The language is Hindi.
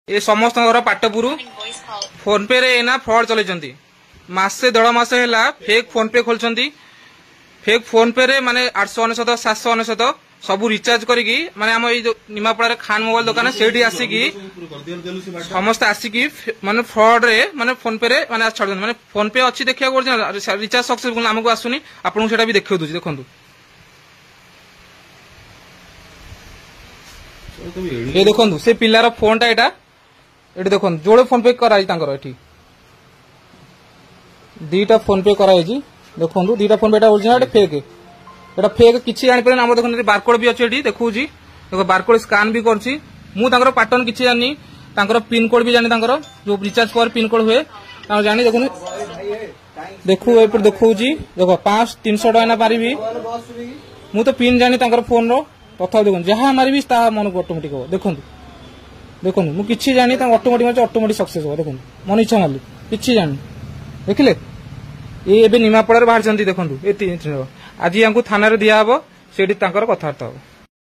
ए समस्त पाटपुर फोन पे रे ना फ्रॉड चलती मासे 1.5 मास है फेक फोन पे खोलछंती फेक फोन पे रे माने 899 799 सब रिचार्ज करी माने आम निमापड़ा खान मोबाइल दुकान से आसिकी समस्त आसिकी माने फ्रॉड रे माने फोन पे रे माने छाड़ माने फोन पे अच्छी देखिया रिचार्ज सक्सेसफुल आमको आसुनी आपन सेटा भी देखियो दूची देखंतु ये देखंतु से पिल्लार फोन टा एटा एटी देखो जोड़े फोन पे कराई दीटा फोन पे कराई देखो दीटा फोन पे ओरिजिनल फेक एटा फेक किछि जानि परन हमर देखो बारकोड भी अछि एटी देखु जी देखो बारकोड स्कैन भी करछि मु तांकर पैटर्न किछि जानि तांकर पिन कोड भी जानि तांकर जो रिचार्ज पर पिन कोड हुए ता जानि देखो देखु एपर देखु जी देखो 500-300 टका ना पारिबी मु तो पिन जानि तांकर फोन रो तथा देखो जहां मारिबी ता मन को ऑटोमेटिक हो देखो देखो मुझे जानी ऑटोमेटिक सक्सेस हो देखो मन इच्छा मारली कि जानी देखिले ये निमापड़ा बाहर देखो आज या थाना दिया हम से कथबार्ता हम।